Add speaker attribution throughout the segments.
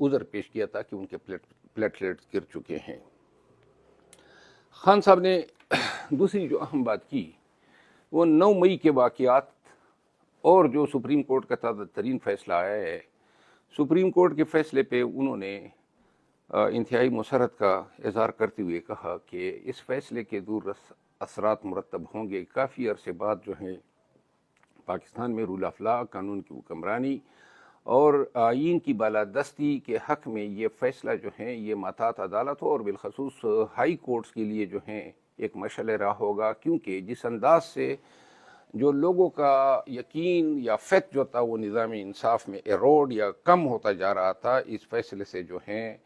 Speaker 1: عذر پیش کیا تھا کہ ان کے پلیٹلیٹس گر چکے ہیں۔ خان صاحب نے دوسری جو اہم بات کی وہ 9 مئی کے واقعات اور جو سپریم کورٹ کا تازہ ترین فیصلہ آیا ہے، سپریم کورٹ کے فیصلے پہ انہوں نے انتہائی مسرت کا اظہار کرتے ہوئے کہا کہ اس فیصلے کے دور اثرات مرتب ہوں گے۔ کافی عرصے بعد جو ہیں پاکستان میں رول آف لا، قانون کی حکمرانی اور آئین کی بالادستی کے حق میں یہ فیصلہ جو ہیں یہ محتاط عدالت ہو اور بالخصوص ہائی کورٹس کے لیے جو ہیں ایک مشعل راہ ہوگا، کیونکہ جس انداز سے جو لوگوں کا یقین یا فیتھ جو تھا وہ نظام انصاف میں ایروڈ یا کم ہوتا جا رہا تھا، اس فیصلے سے جو ہیں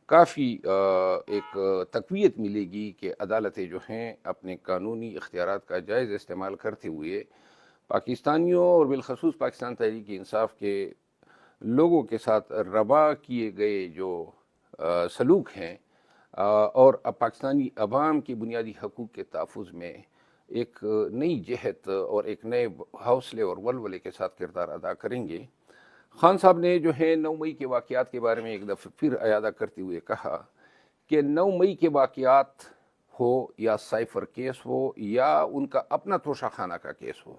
Speaker 1: کافی ایک تقویت ملے گی کہ عدالتیں جو ہیں اپنے قانونی اختیارات کا جائز استعمال کرتے ہوئے پاکستانیوں اور بالخصوص پاکستان تحریک انصاف کے لوگوں کے ساتھ روا کیے گئے جو سلوک ہیں اور پاکستانی عوام کے بنیادی حقوق کے تحفظ میں ایک نئی جہت اور ایک نئے حوصلے اور ولولے کے ساتھ کردار ادا کریں گے۔ خان صاحب نے جو ہے 9 مئی کے واقعات کے بارے میں ایک دفعہ پھر اعادہ کرتے ہوئے کہا کہ 9 مئی کے واقعات ہو یا سائفر کیس ہو یا ان کا اپنا توشہ خانہ کا کیس ہو،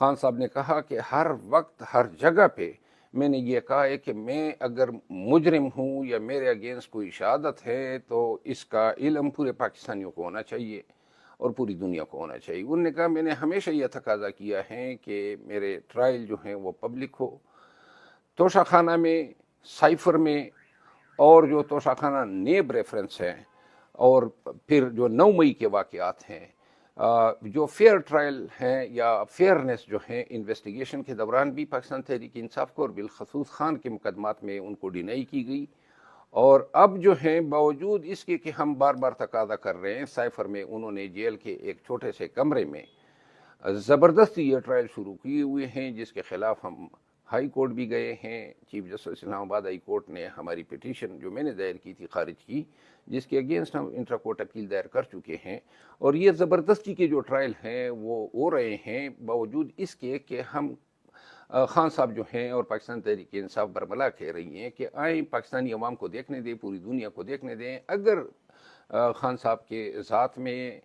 Speaker 1: خان صاحب نے کہا کہ ہر وقت ہر جگہ پہ میں نے یہ کہا ہے کہ میں اگر مجرم ہوں یا میرے اگینسٹ کوئی شہادت ہے تو اس کا علم پورے پاکستانیوں کو ہونا چاہیے اور پوری دنیا کو ہونا چاہیے۔ انہوں نے کہا میں نے ہمیشہ یہ تقاضا کیا ہے کہ میرے ٹرائل جو ہیں وہ پبلک ہو، توشہ خانہ میں، سائفر میں، اور جو توشہ خانہ نیب ریفرنس ہے، اور پھر جو 9 مئی کے واقعات ہیں، جو فیئر ٹرائل ہیں یا فیئرنس جو ہیں انویسٹیگیشن کے دوران بھی پاکستان تحریک انصاف کو اور بالخصوص خان کے مقدمات میں ان کو ڈینائی کی گئی، اور اب جو ہیں باوجود اس کے کہ ہم بار بار تقاضا کر رہے ہیں، سائفر میں انہوں نے جیل کے ایک چھوٹے سے کمرے میں زبردستی یہ ٹرائل شروع کیے ہوئے ہیں، جس کے خلاف ہم ہائی کورٹ بھی گئے ہیں۔ چیف جسٹس اسلام آباد ہائی کورٹ نے ہماری پٹیشن جو میں نے دائر کی تھی خارج کی، جس کے اگینسٹ ہم انٹرا کورٹ اپیل دائر کر چکے ہیں، اور یہ زبردستی کے جو ٹرائل ہیں وہ ہو رہے ہیں باوجود اس کے کہ ہم خان صاحب جو ہیں اور پاکستان تحریک انصاف برملا کہہ رہی ہیں کہ آئیں پاکستانی عوام کو دیکھنے دیں، پوری دنیا کو دیکھنے دیں، اگر خان صاحب کے ذات میں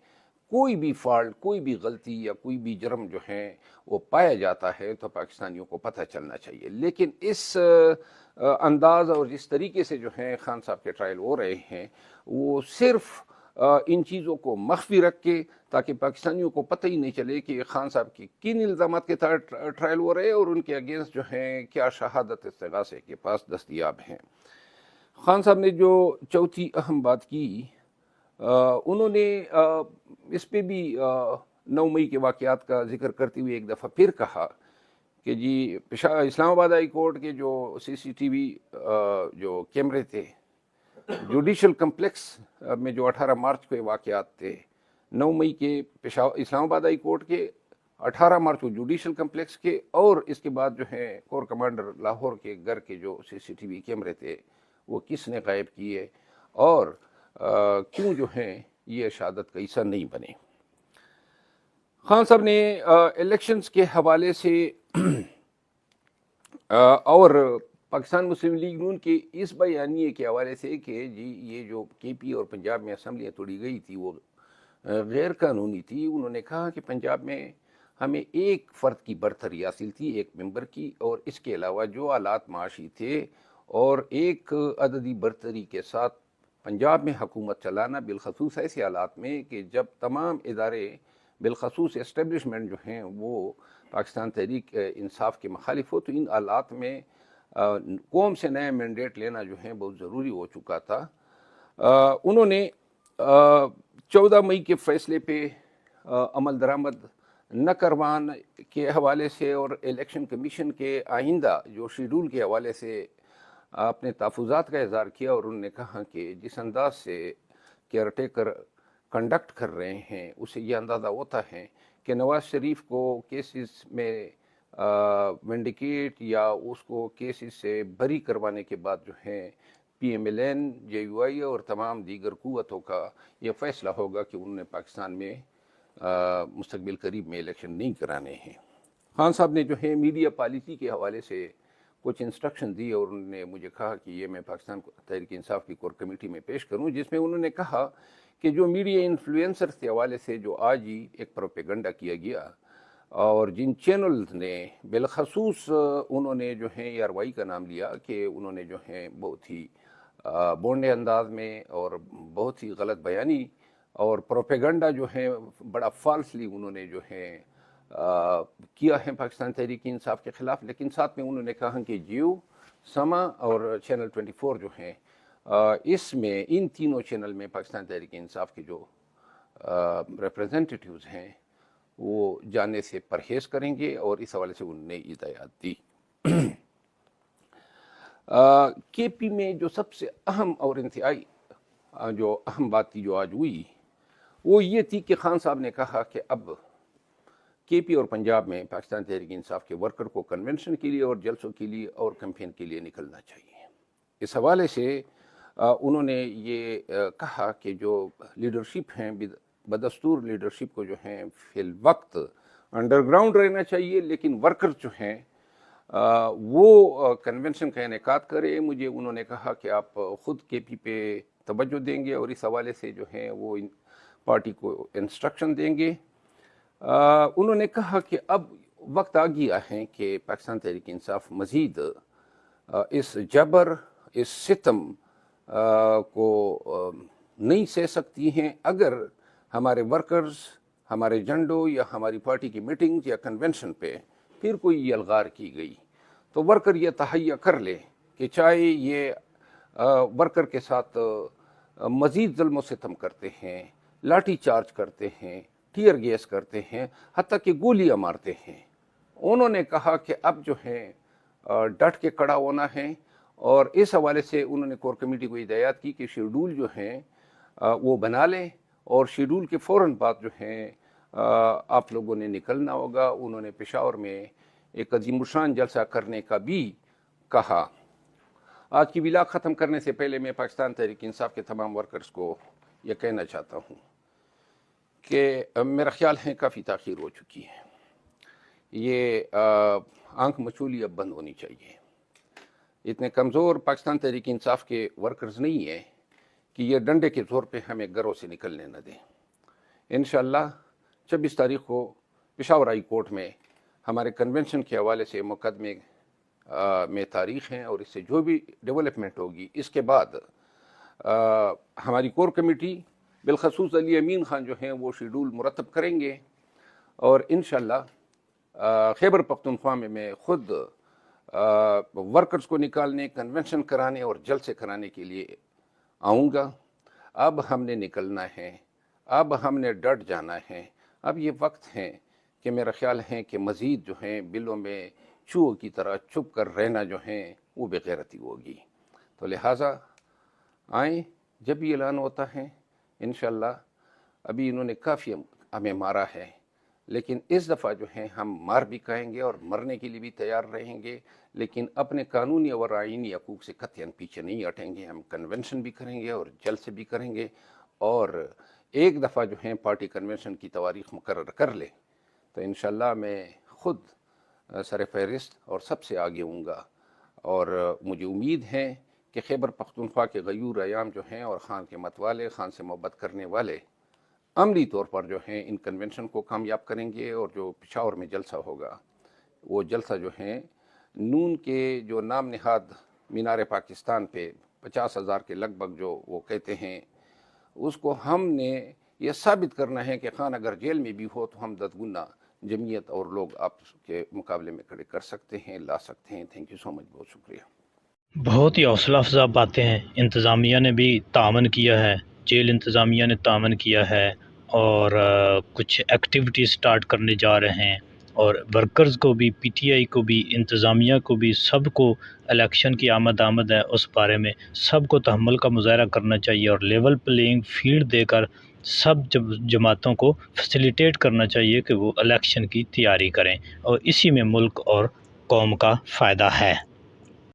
Speaker 1: کوئی بھی فالٹ، کوئی بھی غلطی یا کوئی بھی جرم جو ہے وہ پایا جاتا ہے تو پاکستانیوں کو پتہ چلنا چاہیے۔ لیکن اس انداز اور جس طریقے سے جو ہیں خان صاحب کے ٹرائل ہو رہے ہیں وہ صرف ان چیزوں کو مخفی رکھ کے تاکہ پاکستانیوں کو پتہ ہی نہیں چلے کہ خان صاحب کی کن الزامات کے تحت ٹرائل ہو رہے ہیں اور ان کے اگینسٹ جو ہیں کیا شہادت استغاثے کے پاس دستیاب ہیں۔ خان صاحب نے جو چوتھی اہم بات کی، انہوں نے اس پہ بھی 9 مئی کے واقعات کا ذکر کرتے ہوئے ایک دفعہ پھر کہا کہ جی اسلام آباد ہائی کورٹ کے جو سی سی ٹی وی جو کیمرے تھے جوڈیشل کمپلیکس میں جو 18 مارچ کے واقعات تھے، 9 مئی کے اسلام آباد ہائی کورٹ کے، 18 مارچ کو جوڈیشل کمپلیکس کے، اور اس کے بعد جو ہے کور کمانڈر لاہور کے گھر کے جو سی سی ٹی وی کیمرے تھے وہ کس نے غائب کیے اور کیوں جو ہیں یہ شہادت کا حصہ نہیں بنے۔ خان صاحب نے الیکشنز کے حوالے سے اور پاکستان مسلم لیگ نون کے اس بیانیے کے حوالے سے کہ جی یہ جو کے پی اور پنجاب میں اسمبلیاں توڑی گئی تھی وہ غیر قانونی تھی، انہوں نے کہا کہ پنجاب میں ہمیں ایک فرد کی برتری حاصل تھی، ایک ممبر کی، اور اس کے علاوہ جو حالات معاشی تھے اور ایک عددی برتری کے ساتھ پنجاب میں حکومت چلانا، بالخصوص ایسے حالات میں کہ جب تمام ادارے بالخصوص اسٹیبلشمنٹ جو ہیں وہ پاکستان تحریک انصاف کے مخالف ہو، تو ان حالات میں قوم سے نیا مینڈیٹ لینا جو ہے بہت ضروری ہو چکا تھا۔ انہوں نے 14 مئی کے فیصلے پہ عمل درآمد نہ کروان کے حوالے سے اور الیکشن کمیشن کے آئندہ جو شیڈول کے حوالے سے اپنے تحفظات کا اظہار کیا، اور انہوں نے کہا کہ جس انداز سے کیئر ٹیکر کنڈکٹ کر رہے ہیں اسے یہ اندازہ ہوتا ہے کہ نواز شریف کو کیسز میں ونڈیکیٹ یا اس کو کیسز سے بری کروانے کے بعد جو ہے P M L N, J U I اور تمام دیگر قوتوں کا یہ فیصلہ ہوگا کہ انہوں نے پاکستان میں مستقبل قریب میں الیکشن نہیں کرانے ہیں۔ خان صاحب نے جو ہے میڈیا پالیسی کے حوالے سے کچھ انسٹرکشن دی اور انہوں نے مجھے کہا کہ یہ میں پاکستان تحریک انصاف کی کور کمیٹی میں پیش کروں، جس میں انہوں نے کہا کہ جو میڈیا انفلوئنسرز کے حوالے سے جو آج ہی ایک پروپیگنڈا کیا گیا اور جن چینلز نے بالخصوص انہوں نے جو ہیں ARY کا نام لیا کہ انہوں نے جو ہیں بہت ہی بونڈے انداز میں اور بہت ہی غلط بیانی اور پروپیگنڈا جو ہے بڑا فالسلی انہوں نے جو ہے کیا ہے پاکستان تحریک انصاف کے خلاف، لیکن ساتھ میں انہوں نے کہا کہ جیو، سما اور چینل 24 جو ہیں اس میں ان تینوں چینل میں پاکستان تحریک انصاف کے جو ریپریزنٹیٹیوز ہیں وہ جانے سے پرہیز کریں گے، اور اس حوالے سے انہوں نے ہدایات دی۔ KP میں جو سب سے اہم اور انتہائی جو اہم بات تھی جو آج ہوئی وہ یہ تھی کہ خان صاحب نے کہا کہ اب KP اور پنجاب میں پاکستان تحریک انصاف کے ورکر کو کنونشن کے لیے اور جلسوں کے لیے اور کیمپین کے لیے نکلنا چاہیے۔ اس حوالے سے انہوں نے یہ کہا کہ جو لیڈرشپ ہیں بدستور لیڈرشپ کو جو ہیں فی الوقت انڈر گراؤنڈ رہنا چاہیے، لیکن ورکر جو ہیں وہ کنونشن کا انعقاد کرے۔ مجھے انہوں نے کہا کہ آپ خود KP پہ توجہ دیں گے اور اس حوالے سے جو ہیں وہ پارٹی کو انسٹرکشن دیں گے۔ انہوں نے کہا کہ اب وقت آ گیا ہے کہ پاکستان تحریک انصاف مزید اس جبر، اس ستم کو نہیں سہ سکتی ہیں۔ اگر ہمارے ورکرز ہمارے جھنڈوں یا ہماری پارٹی کی میٹنگ یا کنونشن پہ پھر کوئی الغار کی گئی تو ورکر یہ تہیہ کر لے کہ چاہے یہ ورکر کے ساتھ مزید ظلم و ستم کرتے ہیں، لاٹھی چارج کرتے ہیں، ٹیئر گیس کرتے ہیں، حتیٰ کہ گولیاں مارتے ہیں۔ انہوں نے کہا کہ اب جو ہے ڈٹ کے کڑا ہونا ہے، اور اس حوالے سے انہوں نے کور کمیٹی کو ہدایات کی کہ شیڈول جو ہیں وہ بنا لیں، اور شیڈول کے فوراً بعد جو ہیں آپ لوگوں نے نکلنا ہوگا۔ انہوں نے پشاور میں ایک عظیم الشان جلسہ کرنے کا بھی کہا۔ آج کی ویلاگ ختم کرنے سے پہلے میں پاکستان تحریک انصاف کے تمام ورکرز کو یہ کہنا چاہتا ہوں کہ میرا خیال ہے کافی تاخیر ہو چکی ہے۔ یہ آنکھ مچولی اب بند ہونی چاہیے۔ اتنے کمزور پاکستان تحریک انصاف کے ورکرز نہیں ہیں کہ یہ ڈنڈے کے زور پہ ہمیں گھروں سے نکلنے نہ دیں۔ انشاءاللہ 26 تاریخ کو پشاور ہائی کورٹ میں ہمارے کنونشن کے حوالے سے مقدمے میں تاریخ ہیں، اور اس سے جو بھی ڈیولپمنٹ ہوگی اس کے بعد ہماری کور کمیٹی بالخصوص علی امین خان جو ہیں وہ شیڈول مرتب کریں گے، اور انشاءاللہ خیبر پختونخوا میں خود ورکرز کو نکالنے، کنونشن کرانے اور جلسے کرانے کے لیے آؤں گا۔ اب ہم نے نکلنا ہے، اب ہم نے ڈٹ جانا ہے۔ اب یہ وقت ہے کہ میرا خیال ہے کہ مزید جو ہیں بلوں میں چوہوں کی طرح چھپ کر رہنا جو ہیں وہ بے غیرتی ہوگی۔ تو لہٰذا آئیں، جب بھی اعلان ہوتا ہے انشاءاللہ، ابھی انہوں نے کافی ہمیں مارا ہے، لیکن اس دفعہ جو ہے ہم مار بھی کھائیں گے اور مرنے کے لیے بھی تیار رہیں گے، لیکن اپنے قانونی اور آئینی حقوق سے قطعاً پیچھے نہیں ہٹیں گے۔ ہم کنونشن بھی کریں گے اور جلسے بھی کریں گے، اور ایک دفعہ جو ہیں پارٹی کنونشن کی تواریخ مقرر کر لے تو انشاءاللہ میں خود سر فہرست اور سب سے آگے ہوں گا، اور مجھے امید ہے کہ خیبر پختونخوا کے غیور ایام جو ہیں اور خان کے متوالے، خان سے محبت کرنے والے عملی طور پر جو ہیں ان کنونشن کو کامیاب کریں گے، اور جو پشاور میں جلسہ ہوگا وہ جلسہ جو ہیں نون کے جو نام نہاد مینار پاکستان پہ 50,000 کے لگ بھگ جو وہ کہتے ہیں، اس کو ہم نے یہ ثابت کرنا ہے کہ خان اگر جیل میں بھی ہو تو ہم 10 گنا جمعیت اور لوگ آپ کے مقابلے میں کھڑے کر سکتے ہیں، لا سکتے ہیں۔ تھینک یو سو مچ، بہت شکریہ۔
Speaker 2: بہت ہی حوصلہ افزا باتیں ہیں۔ انتظامیہ نے بھی تعاون کیا ہے، جیل انتظامیہ نے تعاون کیا ہے، اور کچھ ایکٹیویٹیز سٹارٹ کرنے جا رہے ہیں، اور ورکرز کو بھی، پی ٹی آئی کو بھی، انتظامیہ کو بھی، سب کو الیکشن کی آمد ہے، اس بارے میں سب کو تحمل کا مظاہرہ کرنا چاہیے، اور لیول پلینگ فیلڈ دے کر سب جماعتوں کو فیسیلیٹیٹ کرنا چاہیے کہ وہ الیکشن کی تیاری کریں، اور اسی میں ملک اور قوم کا فائدہ ہے۔